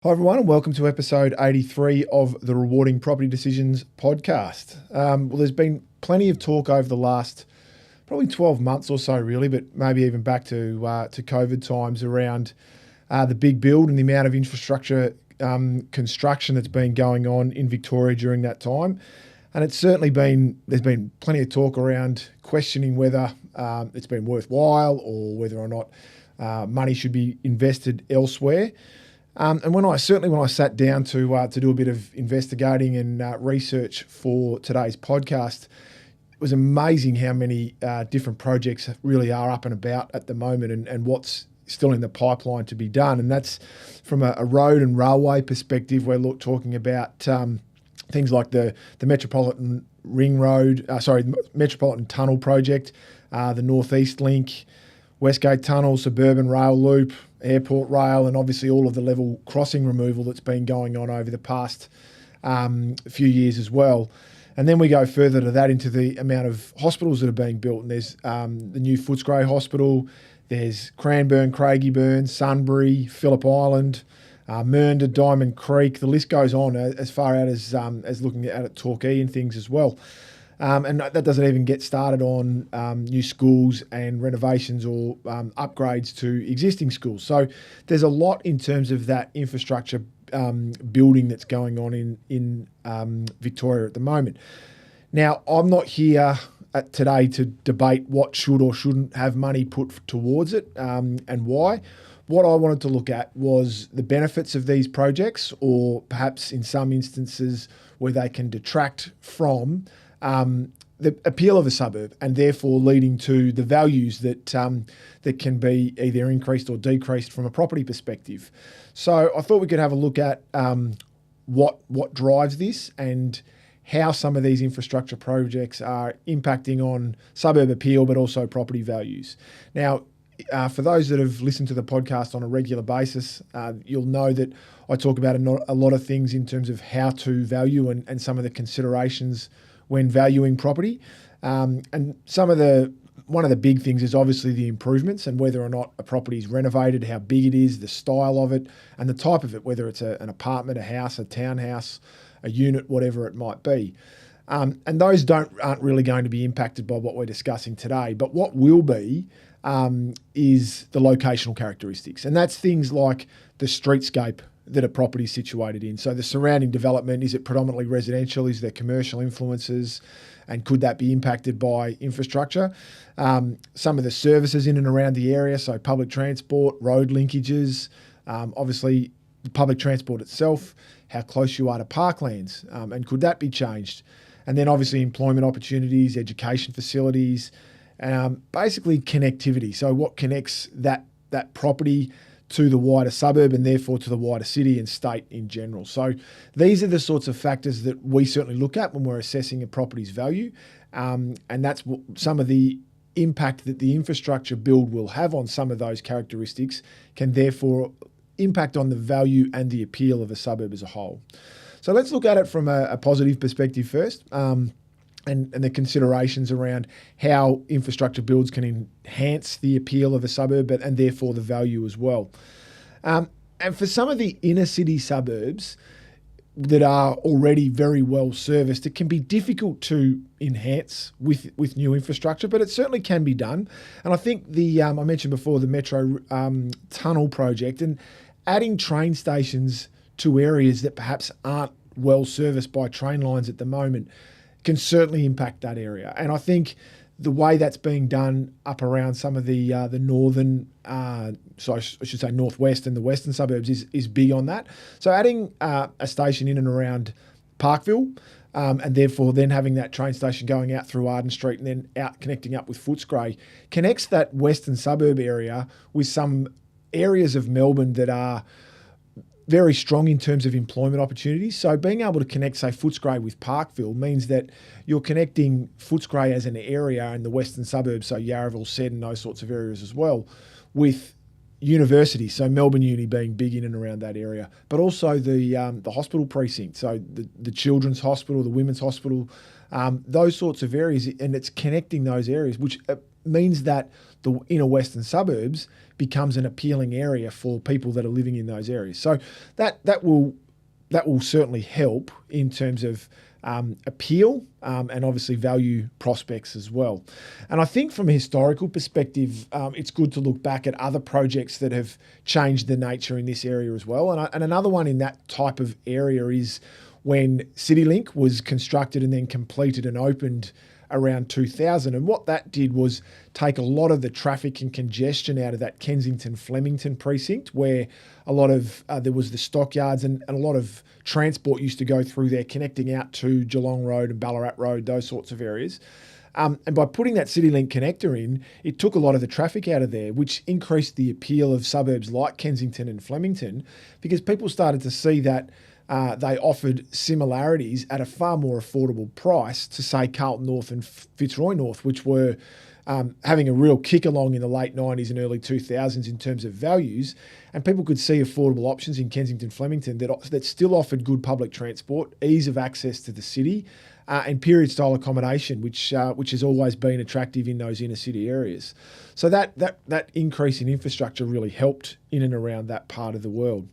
Hi, everyone, and welcome to episode 83 of the Rewarding Property Decisions podcast. There's been plenty of talk over the last probably 12 months or so, really, but maybe even back to COVID times around the big build and the amount of infrastructure construction that's been going on in Victoria during that time. And it's certainly there's been plenty of talk around questioning whether it's been worthwhile or whether or not money should be invested elsewhere. And when I sat down to do a bit of investigating and research for today's podcast, it was amazing how many different projects really are up and about at the moment and what's still in the pipeline to be done. And that's from a road and railway perspective. We're talking about things like the Metropolitan Metropolitan Tunnel project, the Northeast Link, Westgate Tunnel, Suburban Rail Loop, Airport Rail, and obviously all of the level crossing removal that's been going on over the past few years as well. And then we go further to that into the amount of hospitals that are being built. And there's the new Footscray Hospital, there's Cranbourne, Craigieburn, Sunbury, Phillip Island, Mernda, Diamond Creek. The list goes on as far out as looking at Torquay and things as well. And that doesn't even get started on new schools and renovations or upgrades to existing schools. So there's a lot in terms of that infrastructure building that's going on in Victoria at the moment. Now, I'm not here today to debate what should or shouldn't have money put towards it and why. What I wanted to look at was the benefits of these projects, or perhaps in some instances where they can detract from the appeal of a suburb, and therefore leading to the values that can be either increased or decreased from a property perspective. So I thought we could have a look at what drives this and how some of these infrastructure projects are impacting on suburb appeal, but also property values. Now, for those that have listened to the podcast on a regular basis, you'll know that I talk about a lot of things in terms of how to value and some of the considerations when valuing property. And one of the big things is obviously the improvements and whether or not a property is renovated, how big it is, the style of it, and the type of it, whether it's an apartment, a house, a townhouse, a unit, whatever it might be. And those aren't really going to be impacted by what we're discussing today. But what will be is the locational characteristics. And that's things like the streetscape that a property is situated in. So the surrounding development, is it predominantly residential? Is there commercial influences? And could that be impacted by infrastructure? Some of the services in and around the area, so public transport, road linkages, obviously the public transport itself, how close you are to parklands, and could that be changed? And then obviously employment opportunities, education facilities, basically connectivity. So what connects that property to the wider suburb and therefore to the wider city and state in general. So these are the sorts of factors that we certainly look at when we're assessing a property's value. And that's some of the impact that the infrastructure build will have on some of those characteristics can therefore impact on the value and the appeal of a suburb as a whole. So let's look at it from a positive perspective first. And the considerations around how infrastructure builds can enhance the appeal of a suburb and therefore the value as well. And for some of the inner city suburbs that are already very well serviced, it can be difficult to enhance with new infrastructure, but it certainly can be done. And I think I mentioned before the Metro Tunnel project and adding train stations to areas that perhaps aren't well serviced by train lines at the moment can certainly impact that area. And I think the way that's being done up around some of the northern, so I should say northwest and the western suburbs is big on that. So adding a station in and around Parkville, and therefore then having that train station going out through Arden Street and then out connecting up with Footscray connects that western suburb area with some areas of Melbourne that are very strong in terms of employment opportunities. So being able to connect, say, Footscray with Parkville means that you're connecting Footscray as an area in the western suburbs, so Yarraville, Sed and those sorts of areas as well, with universities, so Melbourne Uni being big in and around that area, but also the hospital precinct, so the children's hospital, the women's hospital, those sorts of areas, and it's connecting those areas, which means that the inner western suburbs becomes an appealing area for people that are living in those areas. So that will certainly help in terms of appeal and obviously value prospects as well. And I think from a historical perspective, it's good to look back at other projects that have changed the nature in this area as well. And another one in that type of area is when CityLink was constructed and then completed and opened around 2000. And what that did was take a lot of the traffic and congestion out of that Kensington-Flemington precinct, where a lot of there was the stockyards and a lot of transport used to go through there, connecting out to Geelong Road and Ballarat Road, those sorts of areas. And by putting that CityLink connector in, it took a lot of the traffic out of there, which increased the appeal of suburbs like Kensington and Flemington, because people started to see that they offered similarities at a far more affordable price to, say, Carlton North and Fitzroy North, which were having a real kick along in the late 90s and early 2000s in terms of values. And people could see affordable options in Kensington, Flemington that still offered good public transport, ease of access to the city, and period-style accommodation, which has always been attractive in those inner city areas. So that increase in infrastructure really helped in and around that part of the world.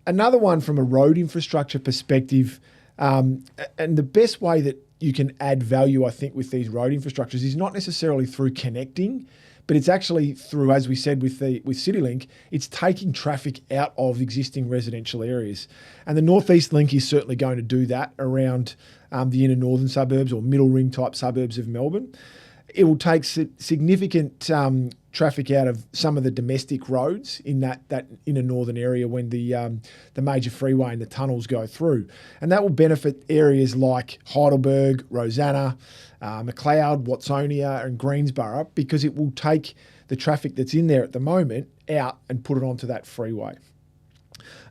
Another one from a road infrastructure perspective, and the best way that you can add value, I think, with these road infrastructures is not necessarily through connecting, but it's actually through, as we said with CityLink, it's taking traffic out of existing residential areas. And the North East Link is certainly going to do that around the inner northern suburbs or middle ring type suburbs of Melbourne. It will take significant traffic out of some of the domestic roads in that inner northern area when the major freeway and the tunnels go through. And that will benefit areas like Heidelberg, Rosanna, McLeod, Watsonia and Greensborough, because it will take the traffic that's in there at the moment out and put it onto that freeway.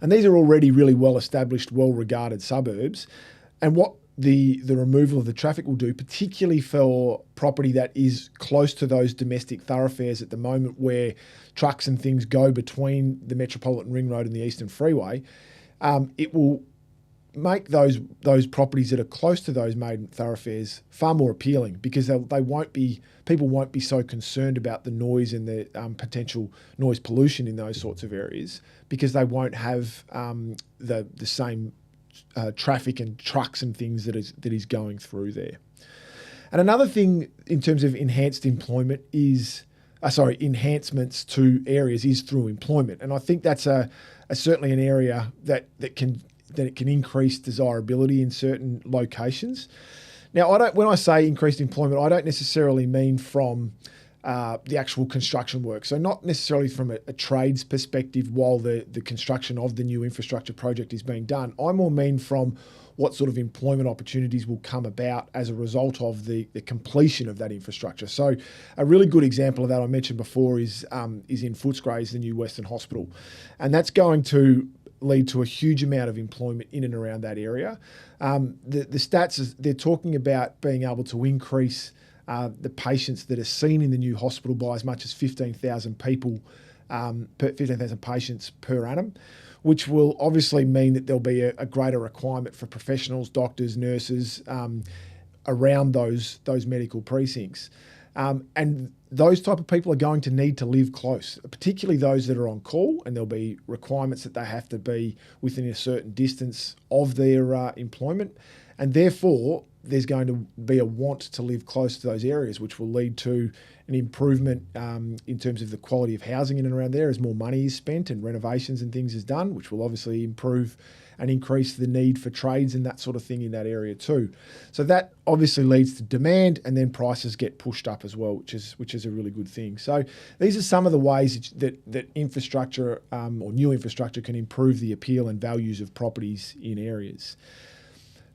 And these are already really well-established, well-regarded suburbs. And what the removal of the traffic will do, particularly for property that is close to those domestic thoroughfares at the moment where trucks and things go between the Metropolitan Ring Road and the Eastern Freeway, it will make those properties that are close to those main thoroughfares far more appealing, because people won't be so concerned about the noise and the potential noise pollution in those sorts of areas, because they won't have the same traffic and trucks and things that is going through there. And another thing in terms of enhanced employment is, enhancements to areas is through employment. And I think that's certainly an area that it can increase desirability in certain locations. Now, when I say increased employment, I don't necessarily mean from the actual construction work. So not necessarily from a trades perspective while the construction of the new infrastructure project is being done. I more mean from what sort of employment opportunities will come about as a result of the completion of that infrastructure. So a really good example of that I mentioned before is in Footscray's, the new Western Hospital. And that's going to lead to a huge amount of employment in and around that area. The stats, they're talking about being able to increase the patients that are seen in the new hospital by as much as 15,000 people, 15,000 patients per annum, which will obviously mean that there'll be a greater requirement for professionals, doctors, nurses around those medical precincts. And those type of people are going to need to live close, particularly those that are on call, and there'll be requirements that they have to be within a certain distance of their employment. And therefore, there's going to be a want to live close to those areas, which will lead to an improvement in terms of the quality of housing in and around there as more money is spent and renovations and things is done, which will obviously improve and increase the need for trades and that sort of thing in that area too. So that obviously leads to demand, and then prices get pushed up as well, which is a really good thing. So these are some of the ways that infrastructure or new infrastructure can improve the appeal and values of properties in areas.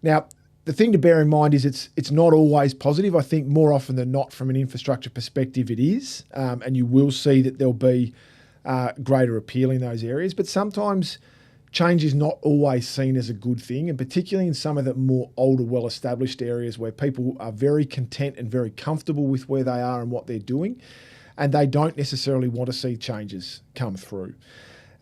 Now, the thing to bear in mind is it's not always positive. I think more often than not, from an infrastructure perspective, it is, and you will see that there'll be greater appeal in those areas. But sometimes change is not always seen as a good thing, and particularly in some of the more older, well-established areas where people are very content and very comfortable with where they are and what they're doing, and they don't necessarily want to see changes come through.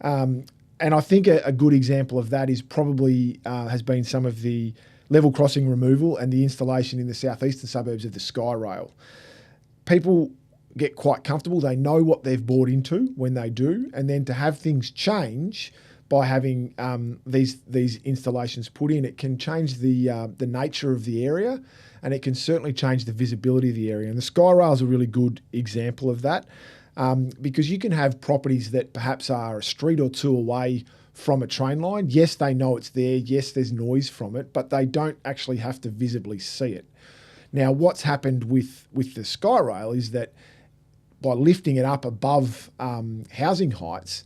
And I think a good example of that is probably has been some of the level crossing removal and the installation in the southeastern suburbs of the Sky Rail. people get quite comfortable. They know what they've bought into when they do, and then to have things change by having these installations put in, it can change the nature of the area, and it can certainly change the visibility of the area. And the sky rail is a really good example of that, because you can have properties that perhaps are a street or two away from a train line. Yes, they know it's there. Yes, there's noise from it, but they don't actually have to visibly see it. Now, what's happened with the sky rail is that by lifting it up above housing heights,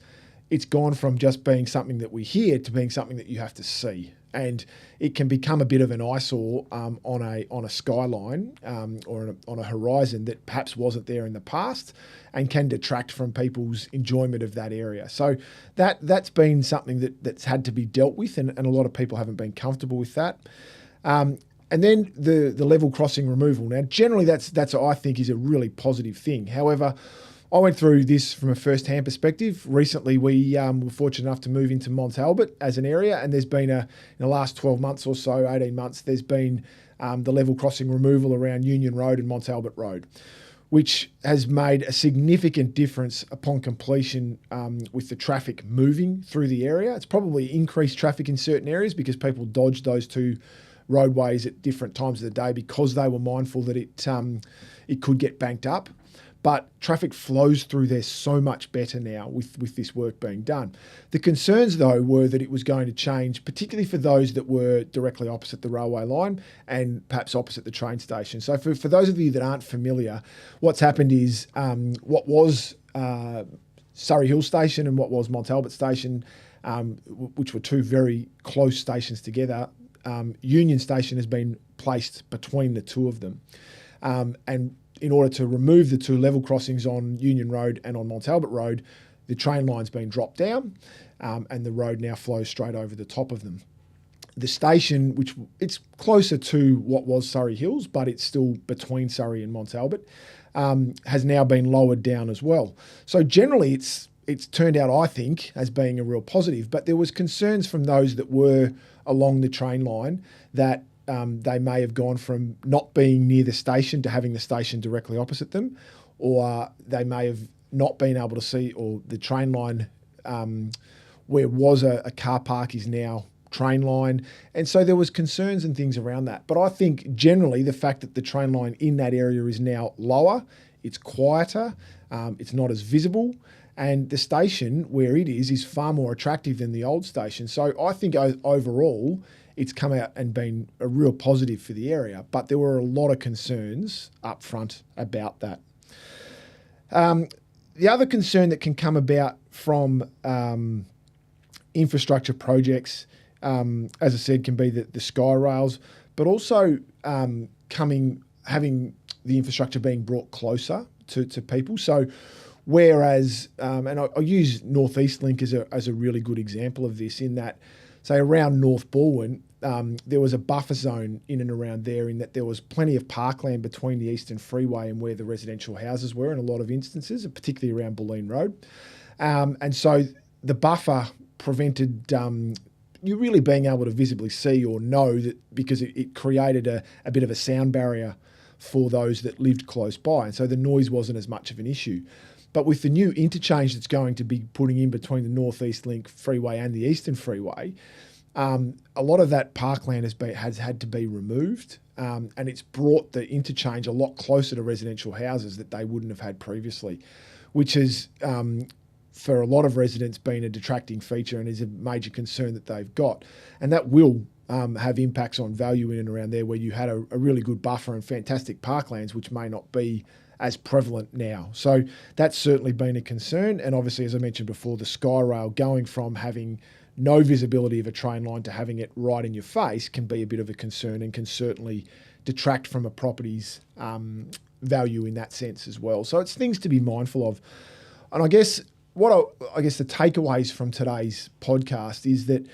it's gone from just being something that we hear to being something that you have to see. And it can become a bit of an eyesore on a skyline or on a horizon that perhaps wasn't there in the past, and can detract from people's enjoyment of that area. So that's been something that's had to be dealt with, and a lot of people haven't been comfortable with that. And then the level crossing removal. Now, generally, that's I think is a really positive thing. However, I went through this from a first-hand perspective. Recently, we were fortunate enough to move into Mont Albert as an area, and there's been in the last 12 months or so, 18 months, there's been the level crossing removal around Union Road and Mont Albert Road, which has made a significant difference upon completion with the traffic moving through the area. It's probably increased traffic in certain areas because people dodged those two roadways at different times of the day because they were mindful that it could get banked up. But traffic flows through there so much better now with this work being done. The concerns, though, were that it was going to change, particularly for those that were directly opposite the railway line and perhaps opposite the train station. So for those of you that aren't familiar, what's happened is what was Surrey Hill Station and what was Mont Albert Station, which were two very close stations together, Union Station has been placed between the two of them. And in order to remove the two level crossings on Union Road and on Mont Albert Road, the train line's been dropped down, and the road now flows straight over the top of them. The station, which it's closer to what was Surrey Hills, but it's still between Surrey and Mont Albert, has now been lowered down as well. So generally, it's turned out, I think, as being a real positive. But there was concerns from those that were along the train line that they may have gone from not being near the station to having the station directly opposite them, or they may have not been able to see, or the train line where was a car park is now train line. And so there was concerns and things around that. But I think generally the fact that the train line in that area is now lower, it's quieter, it's not as visible, and the station where it is far more attractive than the old station. So I think overall, it's come out and been a real positive for the area, but there were a lot of concerns up front about that. The other concern that can come about from infrastructure projects, as I said, can be the sky rails, but also having the infrastructure being brought closer to people. So whereas, and I'll use North East Link as a really good example of this, in that, say, around North Balwyn, there was a buffer zone in and around there, in that there was plenty of parkland between the Eastern Freeway and where the residential houses were in a lot of instances, particularly around Bulleen Road. And so the buffer prevented you really being able to visibly see or know that, because it created a bit of a sound barrier for those that lived close by. And so the noise wasn't as much of an issue. But with the new interchange that's going to be putting in between the North East Link Freeway and the Eastern Freeway, a lot of that parkland has had to be removed, and it's brought the interchange a lot closer to residential houses that they wouldn't have had previously, which has, for a lot of residents, been a detracting feature and is a major concern that they've got. And that will have impacts on value in and around there, where you had a really good buffer and fantastic parklands, which may not be as prevalent now. So that's certainly been a concern. And obviously, as I mentioned before, the sky rail going from having no visibility of a train line to having it right in your face can be a bit of a concern, and can certainly detract from a property's value in that sense as well. So it's things to be mindful of. And I guess the takeaways from today's podcast is that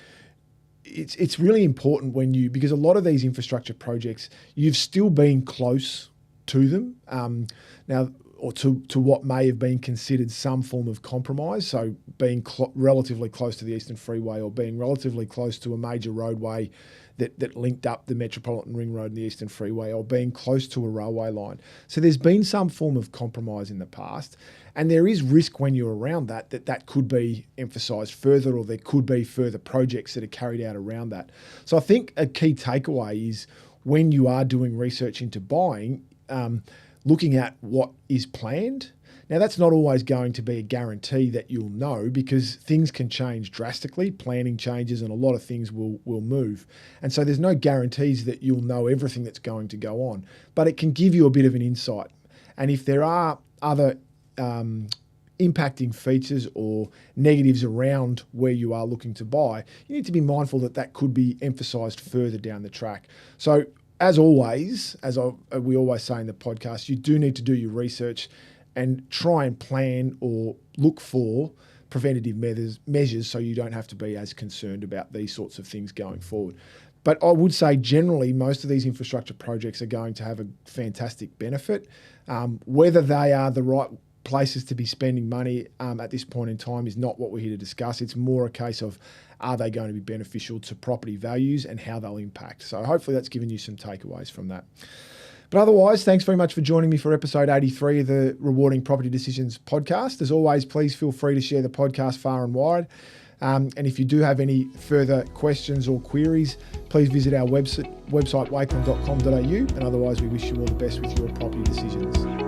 it's really important because a lot of these infrastructure projects, you've still been close to them. Now, or to what may have been considered some form of compromise. So being relatively close to the Eastern Freeway, or being relatively close to a major roadway that linked up the Metropolitan Ring Road and the Eastern Freeway, or being close to a railway line. So there's been some form of compromise in the past, and there is risk when you're around that could be emphasised further, or there could be further projects that are carried out around that. So I think a key takeaway is, when you are doing research into buying, looking at what is planned. Now, that's not always going to be a guarantee that you'll know, because things can change drastically, planning changes, and a lot of things will move. And so there's no guarantees that you'll know everything that's going to go on, but it can give you a bit of an insight. And if there are other impacting features or negatives around where you are looking to buy, you need to be mindful that could be emphasised further down the track. So as always, we always say in the podcast, you do need to do your research and try and plan or look for preventative measures so you don't have to be as concerned about these sorts of things going forward. But I would say generally most of these infrastructure projects are going to have a fantastic benefit. Whether they are the right places to be spending money at this point in time is not what we're here to discuss. It's more a case of, are they going to be beneficial to property values and how they'll impact. So hopefully that's given you some takeaways from that. But otherwise, thanks very much for joining me for episode 83 of the Rewarding Property Decisions podcast. As always, please feel free to share the podcast far and wide. And if you do have any further questions or queries, please visit our website wakeland.com.au. And otherwise, we wish you all the best with your property decisions.